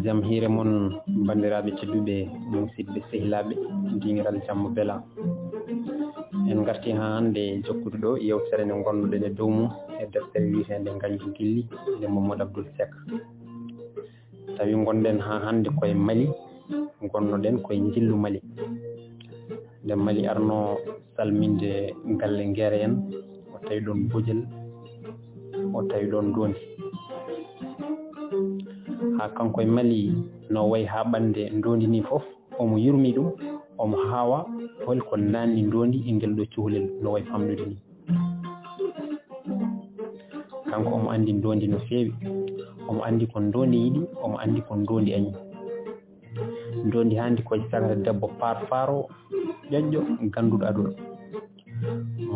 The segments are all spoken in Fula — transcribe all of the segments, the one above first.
jam hiire mon bandiraɓe tedduɓe musidɓe sehilaɓe dingiral jamma beela en garti ha hande jokkude ɗo yewtere nde gonnoɗen e dow mum e deftere wiyetende Ganju Gilli nde Mamadou Abdoul Seck tawi gonɗen ha hande koye Mali gonnoɗen koye jillu Mali nde Mali arno salminde galle Guéré en o tawi ɗon Bodiel o tawi ɗon Dondi ha kanko e Mali no wayi ha ɓande Dondi ni foof omo yurmi ɗum omo hawa holko nanni Dondi e ngel ɗo cuhlel no wayi famɗude ni kanko omo andi Dondi no fewi omo andi ko Dondi yiɗi omo andi ko Dondi añi Dondi handi koye sagata debbo faro ƴoƴƴo ganduɗo aduna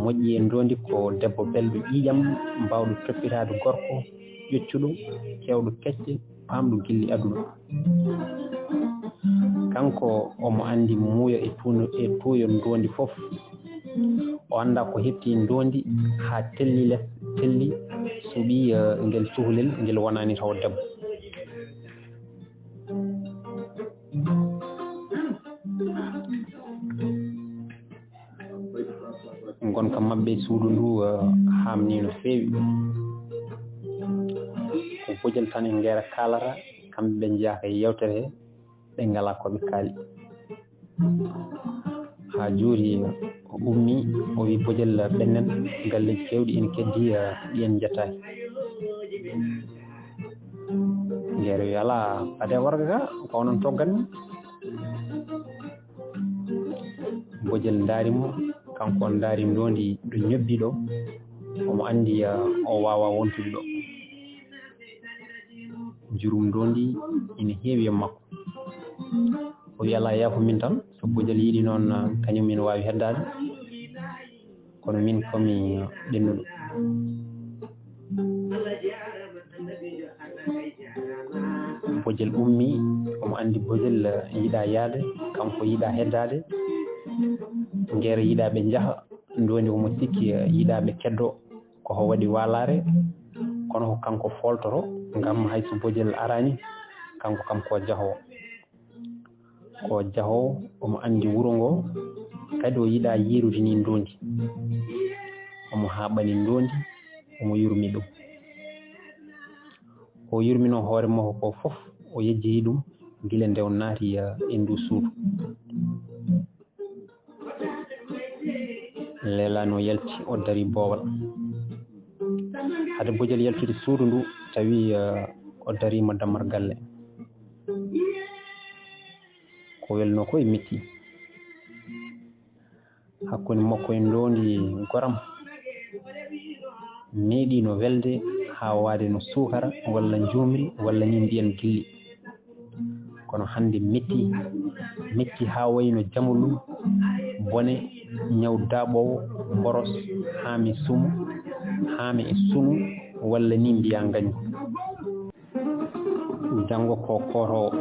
moƴƴi e Dondi ko debbo belɗo ƴiƴam mbawɗo toppitade gorko ƴeccuɗo kewɗo kecce pamɗo gilli aduna kanko omo andi muuyo e tuuyo Dondi foof o anda ko hetti Dondi ha telli suuɓi ngel cuhlel ngel wonani taw debbo gonka mabɓe suudu ndu hamni no fewi ko Bodiel tan e Guéré kalata kamɓe ɓe jeeyaka e yewtere he ɓe ngala koɓe kaali ha jooni o ummi o wi Bodiel ɓennen galleji kewɗi ina keddi ɗiyen jettaki Guéré wi ala paade warga ka ko onon toggatmi Bodiel daarimo kanko on daari Dondi ɗo ñobbi ɗo omo andi o wawa wontude ɗo jurum Dondi ina heewi e makko o wi ala yaafo min tan so Bodiel yiiɗi noon kañum ina wawi heddade kono min komi ɗennuɗo Bodiel ummi omo andi Bodiel yiiɗa yaade kanko yiiɗa heddade Guéré yiiɗaɓe jaaha Dondi omo sikki yiiɗaɓe keddo koko waɗi walare kono ko kanko foltoto ngam hayso Bodiel arani kanko kam ko jaahowo omo andi wuuro ngo kadi o yiiɗa yirude ni Dondi omo haɓani Dondi omo yurmi ɗum o yurmino hoore makko ko foof o yejjeyi ɗum guila nde o naati e ndu suudu lelani o yalti o dari boowal hade Bodiel yaltude suudu ndu tawi o darima dammar galle ko welno ko e metti hakkude makko e Dondi goram meeɗino welde ha waade no sukara walla jumri walla ni mbiyen gilli kono hande metti ha wayno jamulum bone ñaw daaɓowo boros haami sumu haami e sunu walla ni mbiya ngañu janggo ko korowo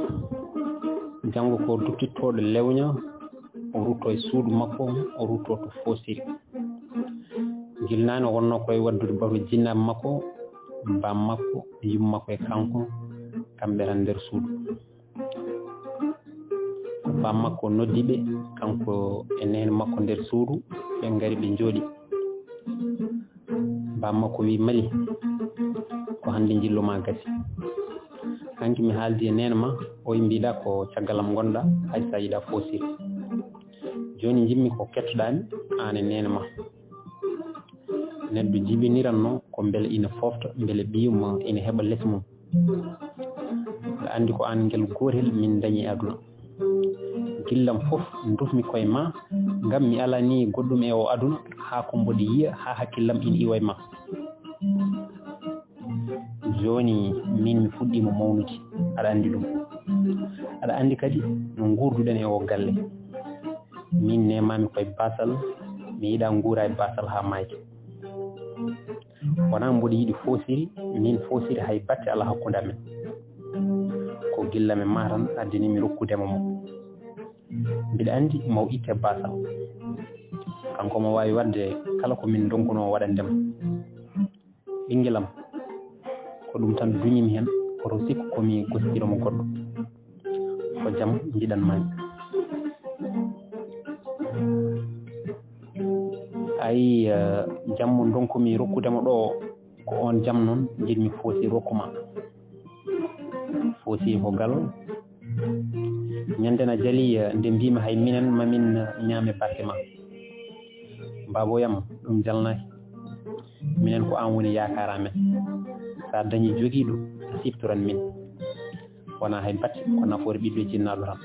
janggo ko duttittoɗo lewña o rutto e suudu makko o rutto to Fossiri jilnani o wonno koye waddude batu jinnaɓe makko bam makko yummakko e kanko kamɓe tan nder suudu bam makko noddiɓe kanko e nene makko nder suudu ɓe ngari ɓe jooɗi bam makko wi Mali ko hande jilluma gasi hanki mi haaldi e nene ma o wi mbiɗa ko caggalam gonɗa hay sa yiiɗa Fossiri joni jimmi ko kettoɗami an e nene ma neɗɗo jibiniranno ko beele ina fofta beele ɓiyum ina heeɓa less mum aɗa andi ko an ngel gotel min dañi aduna gillam foof dufmi koye ma ngam mi ala ni goɗɗum e o aduna ha ko mboɗo yiya ha hakkillam ina iwa e ma joni min mi fuɗɗima mawnude aɗa andi ɗum aɗa andi kadi no gurduɗen e o galle min nemami koye basal mi yiiɗa guura e basal ha mayde wona mboɗo yiiɗi Fossiri min Fossiri hay batte ala hakkude amen ko gillame ma tan addinimi rokkudema mo mbiɗa andi maw itte basal kanko mo wawi wadde kala ko min donkuno waɗandema ɓinguelam ko ɗum tan duñimi hen oto sikku komi gostiramu goɗɗo ko jam jiɗanmami ayi jammo donkumi rokkudema ɗo ko on jam noon jiɗmi foosi rokkuma foosi ko gal ñandena jali nde mbimi hay minen mamin ñaame barke ma baboyam ɗum jalnaki minen ko an woni yakar amen sa dañi joguiɗo siftoran min wona hay batte ko nafoore ɓiɗɗo jinnaɗo tan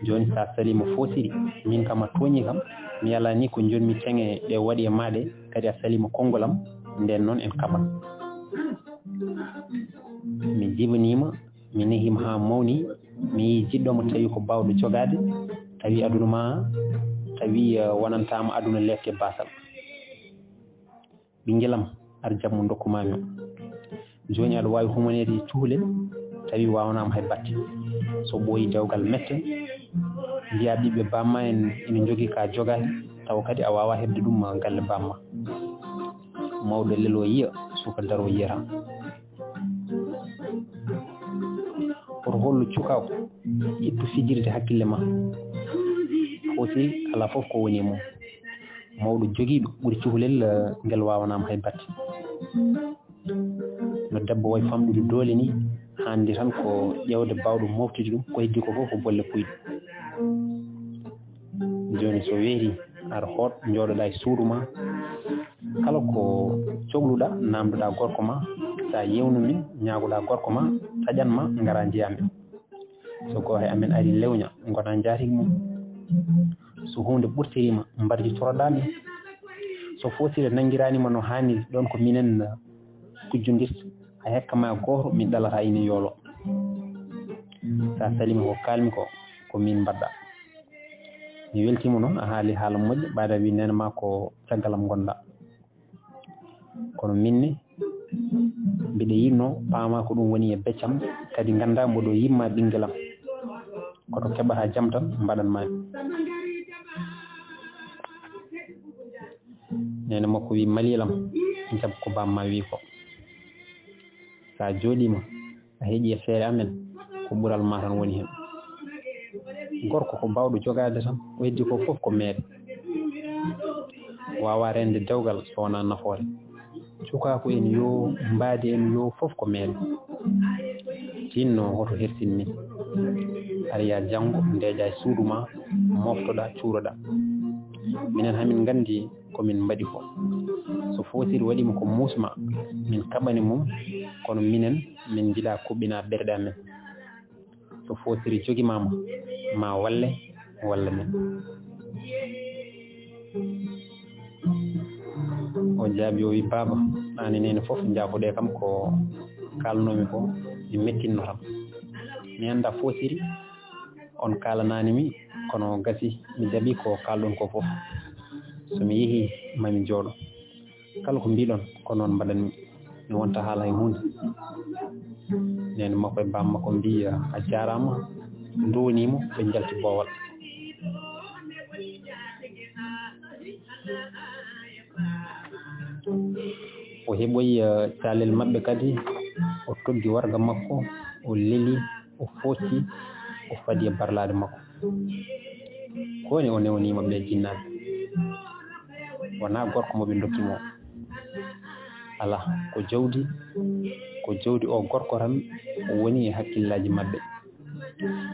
joni sa salima foosiri min kam a tooñi kam mi ala ni ko jonmi teŋe ɗe waɗi e maɗe kadi a salima konngolam nden noon en kaɓat mi jibanima mi nehima ha mawni mi yi jiɗɗomo tawi ko bawɗo jogade tawi aduna ma tawi wonantama aduna lefte basal ɓinguelam ar jammu dokkumami joni aɗa wawi humanede cuhlel tawi wawanama hay batte so ɓooyi dewgal mette mbiya ɓiɓɓe bamma en ina jogui ka jogaki taw kadi a wawa hebde ɗum galle bamma mawɗo lelo yiya suka daro yiyata oto hollu cukaw ittu fijirde hakkille ma foosi ala foof ko woni mum mawɗo joguiɗo ɓuuri cuhlel ngel wawanama hay batte no debbo way famɗude doole ni hande tan ko ƴewde bawɗo moftude ɗum ko heddi ko fof ko bolle puyɗe joni so weeri aɗa hoot jooɗoɗa e suudu ma kala ko cohluɗa namdoɗa gorko ma sa yewnumin ñagoɗa gorko ma taƴanma gara jeyami so goohe amen ari lewña gona jaatigi mum so hunde ɓurtirima mbarjitoroɗa min so foosire nanguiranima no hanniri ɗon ko minen kujjodirta a hekkama goto min ɗalata ina yoolo sa salimi ko kalmi ko min mbaɗɗa mi weltima noon a haali haala moƴƴo ɓaada wi nenema ko caggalam gonɗa kono minne mbiɗa yinno paama ko ɗum woni e beccam kadi ganda mboɗo yimma ɓinguelam koto keɓata jaam tan mbaɗanmami nene makko wi malilam jab ko bamma wi ko sa jooɗima a heeƴi e feere amen ko ɓuural ma tan woni hen gorko ko bawɗo jogade tan o heddi ko foof ko meeɗe wawa rende dewgal so wona nafoore cukaku en yo mbaadi en yo foof ko meeɗe tinno hoto hersin ni aɗa ya janggo ndeeƴa e suudu ma moftoɗa cuuroɗa minen hamin gandi komin mbaɗi ko so foosiri waɗima ko musma min kaɓani mum kono minen min jiiɗa kuɓɓina ɓerɗe amen so foosiri jogimama ma walle walla men o jaabi o wi baba ɗane nene foof jaafoɗe kam ko kalnomi ko mi mettinno tan mi anda foosiri on kalananimi kono gasi mi jaaɓi ko kalɗon ko foof somi yeehi mami jooɗo kala ko mbiɗon ko noon mbaɗanmi mi wonta haala e hunde nene makko e bamma ko mbi a jarama ndownimo ɓe jalti boowal o heɓoyi calel mabɓe kadi o toggi warga makko o leeli o footti o faadi e barlade makko koni o newnima ɓe jinnaɓe wona gorko moɓe dokkimo ala ko jawdi o gorko tan o woni e hakkillaji mabɓe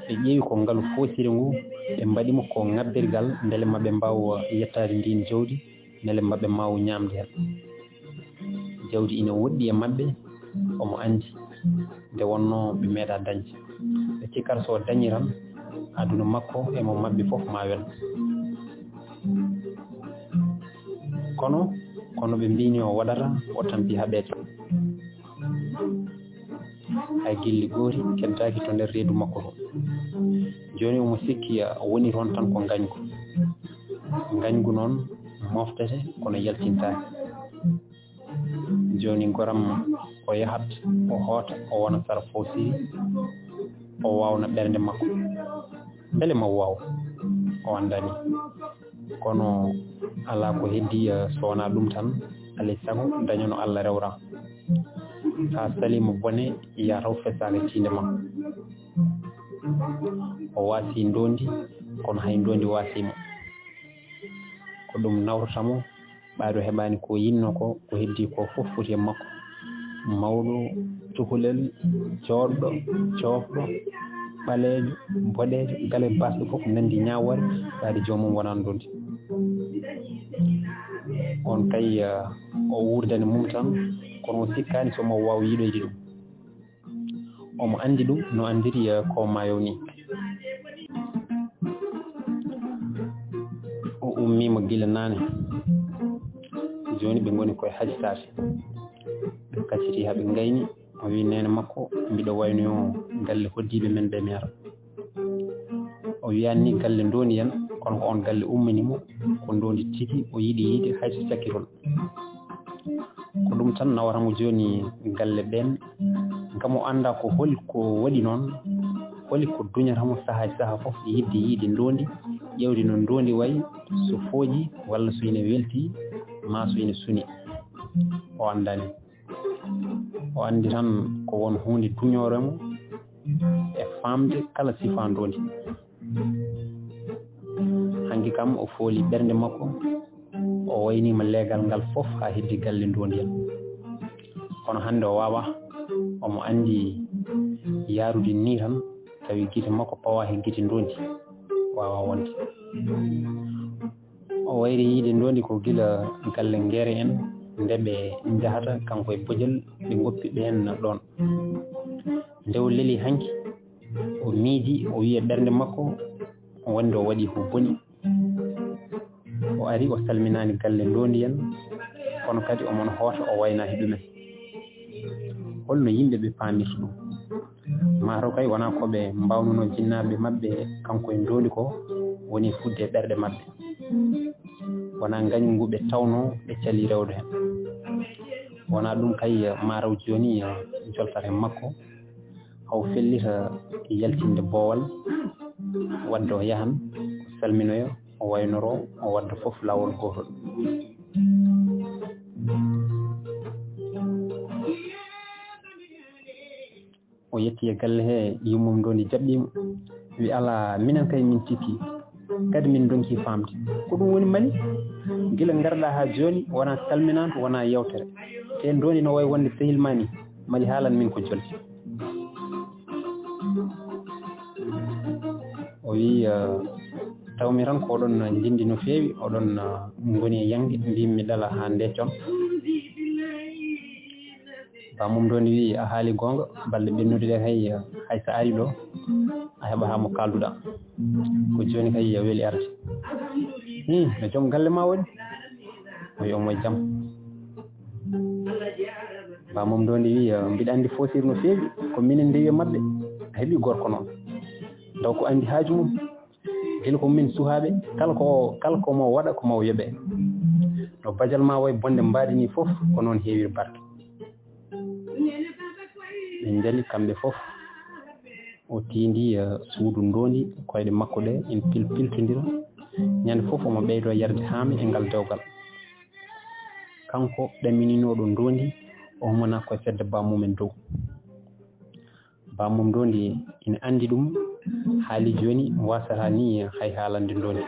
ɓe ƴeewi ko ngaalu foosiri ngu ɓe mbaɗimo ko ŋabbirgal beele maɓe mbaw yettade ndin jawdi beele maɓe mbaw ñamde hen jawdi ina woɗɗi e maɓɓe omo andi nde wonno ɓe meeɗa dañde ɓe cikkata so dañi tan aduna makko emo mabɓe foof ma wel kono ɓe mbini o waɗata o tampi haɓede hay gilli goori keddaki to nder reedu makko to joni omo sikki woni toon tan ko ngañgu noon moftete kono yaltintaki joni goram o yahat o hoota o wona sara foosiri o wawna ɓernde makko beele mo waw o andani kono ala ko heddi so wona ɗum tan alay saago dañono Allah rewra ha salima bone ya raw fesare tinde makko o waasi ndondi kono hay ndondi waasimo ko ɗum nawrotamo ɓaado heɓani ko yinno ko heddi ko fof foti e makko mawɗo cukalel jooɗɗo coofɗo ɓaleejo boɗeejo gale basɗo fof nandi ñawore ɓaade joomum wona ndondi on kay o wurdani mum tan kono o sikkani somo waw yiɗoyde ɗum omo andi ɗum no andiri ko mayo ni o ummima gila nane joni ɓe goni koye hajitade ɓe kacciti haɓe gayni o wi nene makko mbiɗo wayno galle hoddiɓe men ɓe mi ara o wiyani ni galle ndondi hen kono ko on galle ummanimo ko ndondi tigi o yiiɗi yiide hayso cakkitol ko ɗum tan nawatamo joni galle ɓen gam o anda ko holi ko waɗi noon holi ko duñatamo saahaji saaha foof yidde yiide ndondi ƴewde no ndondi wayi so fooji walla so ine welti ma so ine suuni o andani o andi tan ko won hunde duñoremo e famde kala sifa ndondi hanki kam o fooli ɓernde makko o waynima leegal ngal fof ha heddi galle ndondi hen kono hande o wawa omo andi yarude ni tan tawi guite makko pawa he guite ndondi wawa wonde o wayri yiide ndondi ko gila galle Nguere en nde ɓe jahata kanko e Bodial ɓe goppiɓe hen ɗon nde o leeli hanki o miiji o wiya ɓernde makko wonde o waɗi ko boni o ari o salminani galle ndondi hen kono kadi omon hoota o waynaki ɗumen holno yimɓeɓe pamirta ɗum mataw kay wona koɓe mbawnuno jinnaɓe mabɓe kanko e ndondi ko woni fudde e ɓerɗe mabɓe wona gañum ngu ɓe tawno ɓe cali rewde hen wona ɗum kay mataw joni joltata e makko haw fellita yaltinde boowal wadde o yahan o salminoyo o waynoro o wadda foof lawol gotol o yetti e galle he yummum ndondi jaɓɓimo wi ala minen kay min tikki kadi min donki famde ko ɗum woni mali gila garɗa ha joni wona salminanto wona yewtere te ndondi no wawi wonde sehil ma ni mali haalan min ko jolti o wi tawmi tan ko oɗon jindi no feewi oɗon goni e yangue mbimi ɗala ha ndecon bamum ndondi wi a haali gonga balɗe ɓennude ɗe hay so ari ɗo a heɓata mo kalduɗa ko joni kay weeli arde no joom galle ma waɗi o wi omo jaam bamum ndondi wi mbiɗa andi Fosir no feewi ko minen ndewi e mabɓe a heeɓi gorko noon taw ko andi haaju mum gila ko min suhaɓe kala komo waɗa ko maw yoɓe no badial ma way bonde mbaɗini foof ko noon heewiri barke ɓe jaali kamɓe fof o tindi suudu ndondi koyɗe makko ɗe ina piltodira ñande fof omo ɓeydo yarde haami e ngal dewgal kanko ɗamininoɗo ndondi o humana koye fedde bamumen dow bamum ndondi ina andi ɗum haali joni wasata ni hay haalande ndondi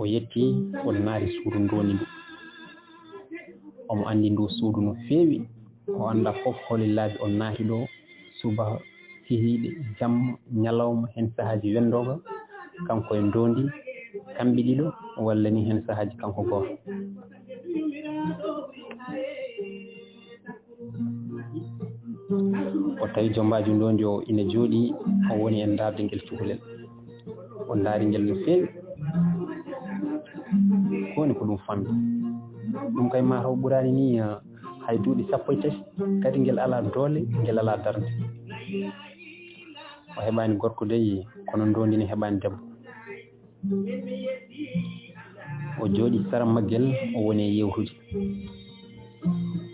o yetti o naari suudu ndondi ndu omo andi ndu suudu no feewi o anda fof holi laabi o naati ɗo suba hihiɗe jamma ñalawma hen saahaji wendoga kanko e ndondi kamɓe ɗiɗo walla ni hen saahaji kanko goto o tawi jombaji ndondi o ina jooɗi o woni e darde ngel cukalel o daari ngel no feewi ko woni ko ɗum fammi ɗum kay mataw ɓurani ni hay duuɓi 13 kadi ngel ala doole ngel ala darde o heɓani gorko dey kono ndondi ne heɓani debbo o jooɗi sara maggel o woni e yewtude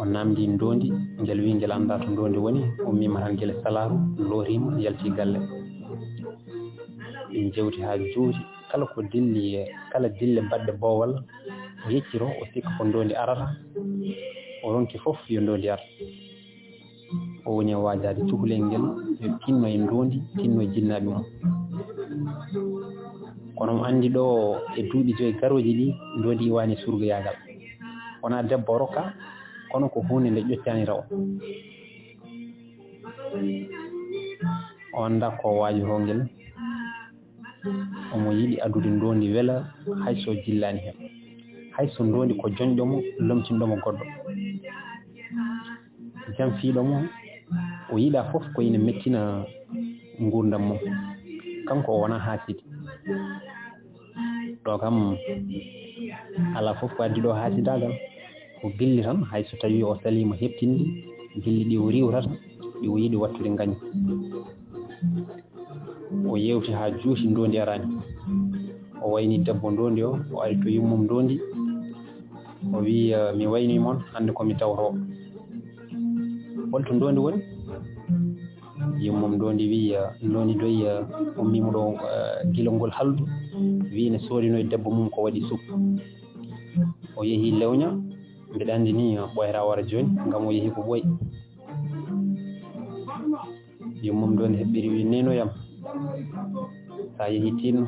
o namdi ndondi ngel wi ngel anda to ndondi woni o mima tan guila salaru loorima yalti galle ɓe jewti ha juuti kala ko dilli kala dille badɗe boowal o yecciro o sikka ko ndondi arata o ronki fof yo ndondi ara o woni waajade cukalel ngel yo tinno e ndondi tinno e jinnaaɓe mum kono mo anndi ɗo e duuɓi 5 garoji ɗi ndondi iwani surgoyagal wona debbo rokka kono ko hunde nde ƴoccani raw o anda ko waajoro ngel omo yiɗi adude ndondi wela hayso jillani hen hayso ndondi ko jonɗomo lomtinɗomo goɗɗo jam fiiɗomo o yiɗa fof ko ina mettina gurdam mum kanko o wona haasidi ɗo kam ala fof ko addi ɗo haasidagal ko gilli tan hayso tawi o salima heɓtinde gilli ɗi o riwtata ɗi o yiɗi wattude gaño o yewti ha juuti ndondi arani o wayni debbo ndondi o ari to yummum ndondi o wi mi wayni moon hande komi tawto holto ndondi woni yummum ndondi wi ndondi doyi ummimo ɗo gila ngol haldu wi ne soodino e debbo mum ko waɗi sup o yeehi lewña mbiɗa andi ni ɓoyata wara joni ngam o yeehi ko ɓooyi yummum ndondi heɓɓiri wi nenoyam sa yeehi tinno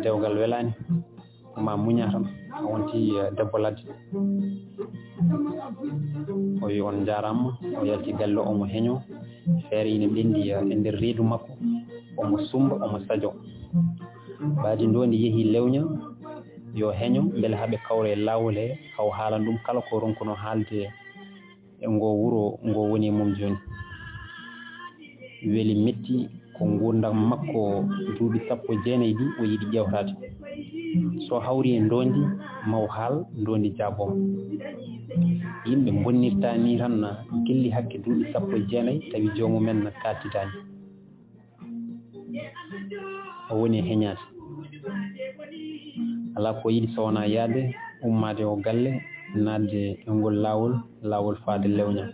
dewgal welani ma muña tan a wonti debbo ladde o wi on jarama o yalti galle omo heeño feere ina ɓendi e nder reedu makko omo sumba omo sadio baadi ndondi yeehi lewña yo heeño beele haaɓe kawra e lawol he haw haalan ɗum kala ko ronkuno haalde e ngo wuro ngo woni mum joni weeli metti ko gurdam makko duuɓi 19 ɗi o yiɗi ƴewtade so hawri e ndondi maw haal ndondi jaabomo yimɓe bonnirta ni tan gilli hakke duuɓi 19 tawi jomumen kaltitani o woni e heñade ala ko yiɗi so wona yaade ummade o galle nadde e ngol lawol faade lewña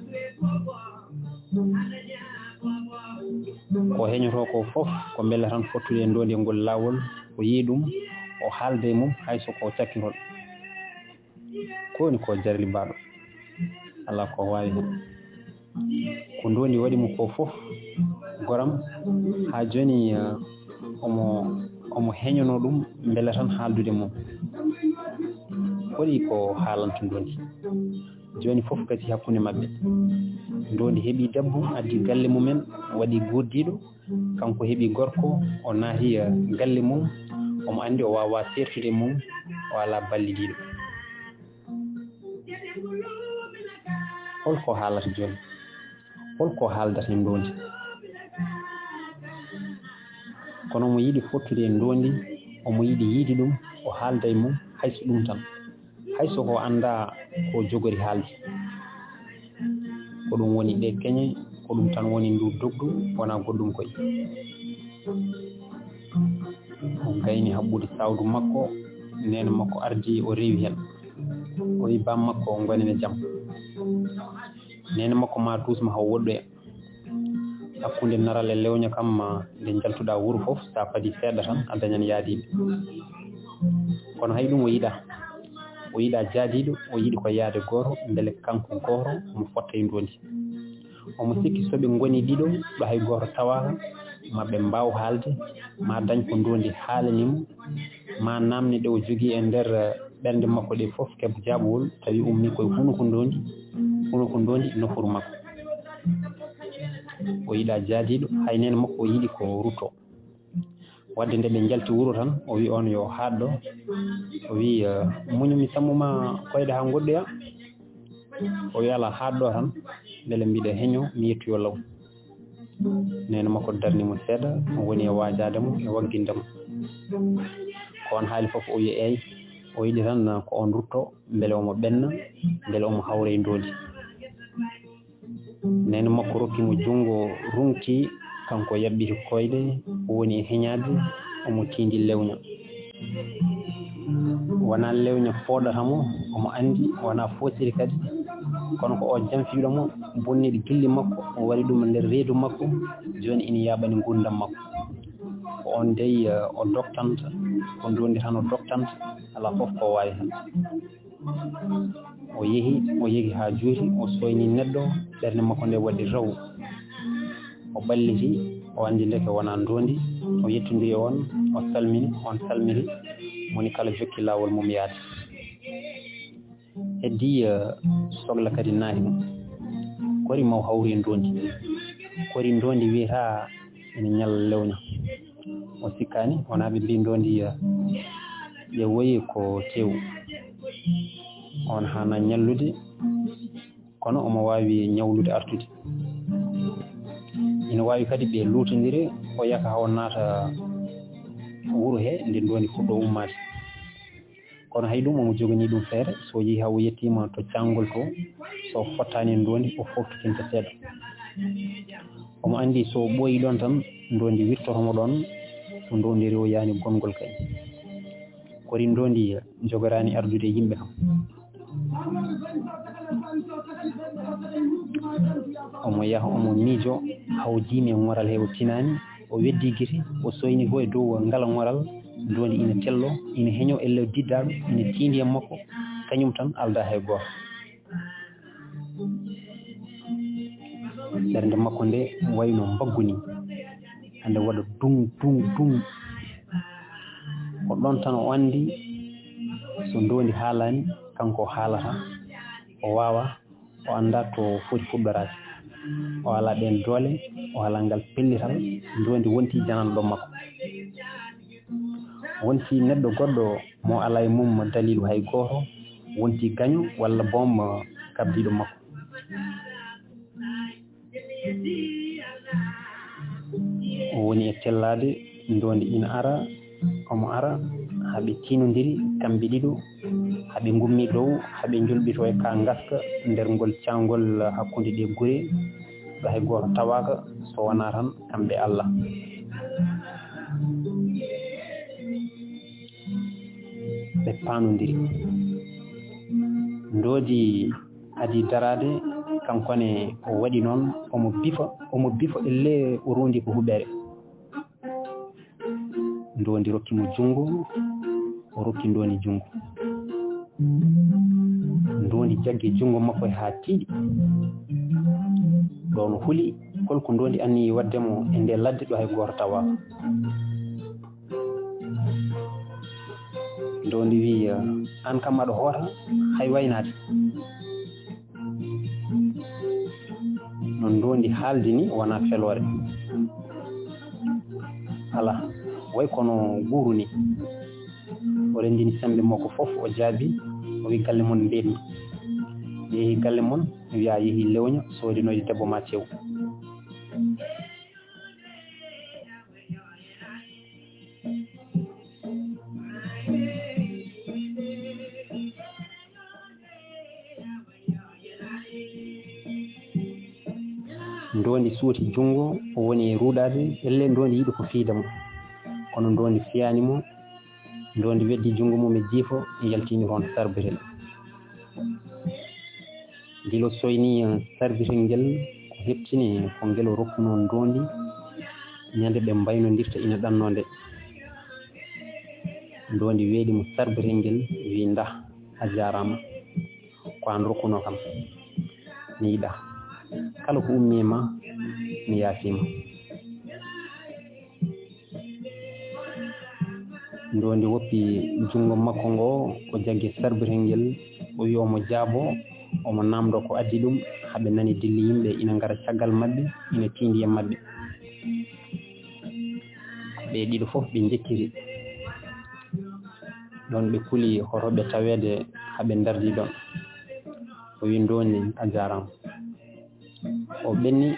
ko heñoto ko fof ko beele tan fottude e ndondi e ngol lawol o yii ɗum o haalde e mum hayso ko cakkirol ko woni ko jarli mbaɗo ala ko wawi hen ko ndondi waɗimo ko fof goram ha joni omo heñono ɗum beele tan haaldude mum hoɗi ko haalanto ndondi joni fof kadi hakkude mabɓe ndondi heeɓi debbo addi galle mumen waɗi gurdiɗo kanko heeɓi gorko o naahi galle mum omo andi o wawa sertude mum o ala ballidiɗo holko haalata joni holko haaldata e ndondi kono mo yiɗi fottude e ndondi omo yiɗi yiide ɗum o haalda e mum hayso ɗum tan hayso ko anda ko jogori haalde ko ɗum woni ɗe keñe ko ɗum tan woni ndu dogdu wona goɗɗum koye o gayni haɓɓude sawdu makko nene makko ardi o rewi hen o wi bam makko gonene jaam nene makko ma dusma haw woɗɗoya hakkude naral e lewña kam nde jaltuɗa wuuro foof sa faadi seeɗa tan a dañan yaadiɓe kono hay ɗum o yiɗa jaadiɗo o yiɗi ko yaade goto beele kanko goto omo fotta e ndondi omo sikki soɓe goni ɗiɗo ɗo hay goto tawaka maɓe mbaw haalde ma dañ ko ndondi haalanimo ma namne ɗe o jogui e nder ɓernde makko ɗe foof keeɓa jaɓowol tawi ummi koye hunuko ndondi nofuru makko o yiɗa jaadiɗo hay nene makko o yiɗi ko rutto wadde nde ɓe jalti wuuro tan o wi on yo haɗɗo o wi muñu mi sammuma koyɗe ha goɗɗoya o wi ala haɗɗo tan beele mbiɗa heeño mi yettoyo law nene makko darnimo seeɗa o woni e wajademo e waggindemo ko on haali foof o wi eyyi o yiɗi tan ko on rutto beele omo ɓenna beele omo hawra e ndondi nene makko rokkimo junngo runki kanko yaɓɓiti koyɗe o woni e heñade omo tindi lewña wona lewña fooɗatamo omo andi wona foosiri kadi kono ko o janfiɗomo bonniɗi gilli makko o waɗi ɗum nder reedu makko joni ina yaɓani gurdam makko on dey o doktanta ko ndondi tan o doktanta ala fof ko wawi hen o yeehi ha juuti o soyni neɗɗo ɓernde makko nde waɗi raw o ɓalliti o andi ndeke wona ndondi o yettodiri on o salmini on salmiri moni kala jokki lawol mum yaade heddi sohla kadi naati mum kori maw hawri ndondi kori ndondi wiyata ene ñalla lewña o sikkani wona ɓe mbi ndondi ye woyi ko tew on hana ñallude kono omo wawi ñawlude artude ina wawi kadi ɓe lutodire o yaka haw naata wuuro he nde ndondi fuɗɗo ummade kono hay ɗum omo jogani ɗum feere so yeehi haw yettima to cangol to so fottani ndondi o foftotinta seeɗa omo andi so ɓooyi ɗon tan ndondi wirtotomo ɗon so ndondiri o yani gongol kadi kori ndondi jogorani ardude yimɓe kam omo yaha omo miijo haw diime ngoral he o tinani o weddi guite o soyni fo e dow ngala ngoral ndondi ina tello ina heeño elle diddaɗo ina tindi e makko kañum tan alda hay goto ɓernde makko nde wayno mbaggu ni hande waɗa dung ko ɗon tan o andi so ndondi haalani kanko haalata o wawa o anda to foti fuɗɗorade o ala ɗen doole o ala ngal pellital ndondi wonti jananɗo makko wonti neɗɗo goɗɗo mo ala e mum dalilu hay goto wonti gaño walla boom kabdiɗo makko o woni e tellade ndondi ina ara omo ara haaɓe tinodiri kamɓe ɗiɗo haaɓe gummi dow haaɓe julɓito e ka gaska nder ngol cangol hakkude ɗe guure ɗo hay goto tawaka so wona tan kamɓe Allah ɓe panodiri ndoodi adi darade kankone o waɗi noon omo bifa elle o rondi ko huɓere ndondi rokkimo jungo o rokki ndondi jungo ndondi jaggi jungo makko ha tiiɗi ɗon huuli holko ndondi anni waddemo e nde ladde ɗo hay goto tawaka ndondi wi an kam aɗa hoota hay waynade no ndondi haaldi ni wona felore ala way kono guuru ni o rendini sembe makko fof o jaabi o wi galle mon mbeɗmi yeehi galle mon wiya yeehi lewña sodinoyde debbo ma cew ndondi suuti jungo o woni ruɗade elle ndondi yiɗi ko fiidamo kono ndondi fiyanimo ndondi weddi jungo mum e jiifo yaltini toon sarbitel ndilo soyni sarbitel ngel ko heɓtini ko ngel o rokkuno ndondi ñande ɓe mbaynodirta ina ɗanno nde ndondi weeɗimo sarbitel ngel wi nda a jarama ko an rokkuno kam mi yiɗa kala ko ummi e ma mi yaafima ndondi woppi jungo makko ngo o jaggi sarbitel ngel o wi omo jaabo omo namdo ko addi ɗum haaɓe nani dilli yimɓe ina ngara caggal mabɓe ina tindi e mabɓe ɓe ɗiɗo fof ɓe jekkiri ɗon ɓe kuuli hotoɓe tawede haaɓe dardi ɗon o wi ndondi a jarama o ɓenni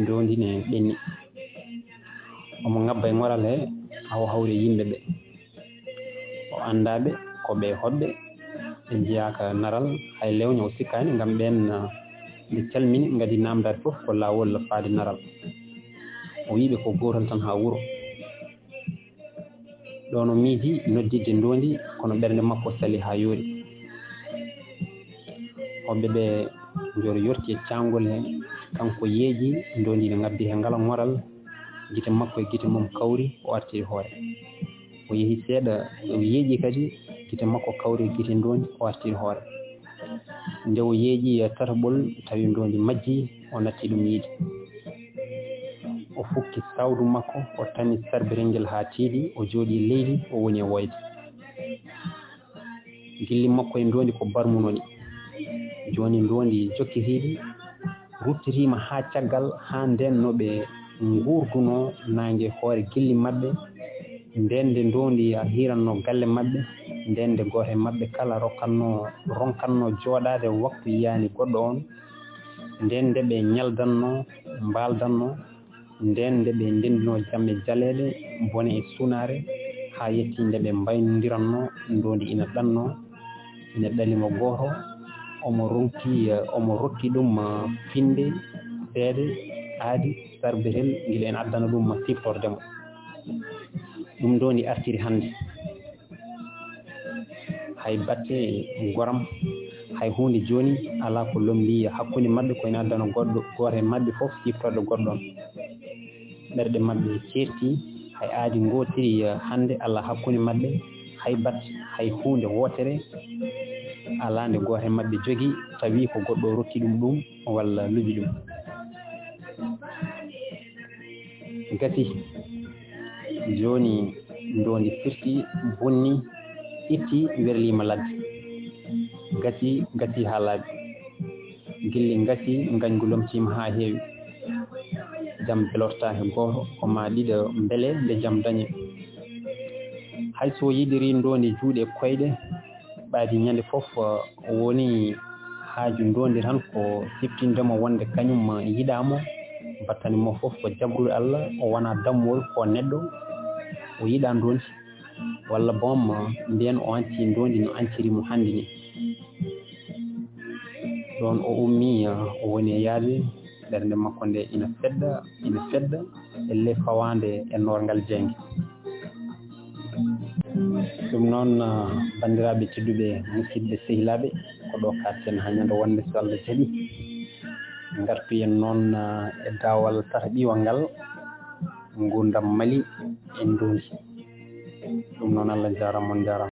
ndondi ne ɓenni omo ngabba e ngoral he hawo hawre yimɓe ɓe o andaɓe ko ɓe hoɓɓe ɓe jeyaka naral hay lewña o sikkani ngam ɓen ɓe calmini gadi namdade fof ko lawol faade naral o wiɓe ko gotal tan ha wuuro ɗon o miiji noddidde ndondi kono ɓernde makko sali ha yoori hoɓɓe ɓe joro yorti e cangol he kanko yeeji ndondi ne ngabbi he ngala ngoral gite makko e gite mum kawri o artiri hoore o yehi seeɗa o yeeƴi kadi gite makko kawri e gite ndondi o artiri hoore nde o yeeƴi tataɓol tawi ndondi majji o natti ɗum yiide o fukki sawdu makko o tani sarbirel ngel haa tiiɗi o jooɗi leydi o woni e woyde gilli makko e ndondi ko barmunoni joni ndondi jokkitiiɗi ruttitima haa caggal haa nden no ɓe nguurduno nangue hoore gilli maɓɓe nden nde ndondi hiranno galle maɓɓe nden nde gooto e maɓɓe kala ronkanno jooɗade waktu yiyani goɗɗo on nden nde ɓe ñaldanno mbaaldanno nden nde ɓe ndendino jamme jaleɗe bone e sunare haa yetti nde ɓe mbaydiranno ndondi ina ɗanno ina ɗalimo gooto omo rokki ɗum finde seede aadi sarbirel ngil en addana ɗum siftordemo ɗum ɗo ndi artiri hannde hay batte goram hay hunde joni ala ko lomli hakkunde maɓɓe koyne addana goɗɗo gooto e maɓɓe fof siftorde goɗɗon ɓerɗe maɓɓe ceerti hay aadi gootiri hannde ala hakkunde maɓɓe hay batte hay hunde wootere ala nde gooto e maɓɓe jogii tawi ko goɗɗo rokki ɗum walla luɓi ɗum gati joni ndondi firti bonni itti werlima ladde gati ha laaɓi gilli gati gañgu lomtima ha heewi jam belortaki goto koma ɗiɗo beele nde jam dañi hayso yiɗiri ndondi juuɗe koyɗe ɓaadi ñande foof woni haaju ndondi tan ko siftindemo wonde kañum yiɗamo battanimo foof ko jabrude Allah o wona dammol ko neɗɗo o yiɗa ndondi walla bom mbiyen o anti ndondi no ancirimo hannde ni ɗon o ummi o woni e yaade ɓernde makko nde ina fedda elle fawande e norgal jeyge ɗum noon bandiraɓe tedduɓe musidɓe sehilaɓe ko ɗo katten ha ñande wonde so Allah jaaɓi gartuyen noon e dawal tata ɓiiwal ngal gurdam Mali e ndondi ɗum noon Allah jarama on jarama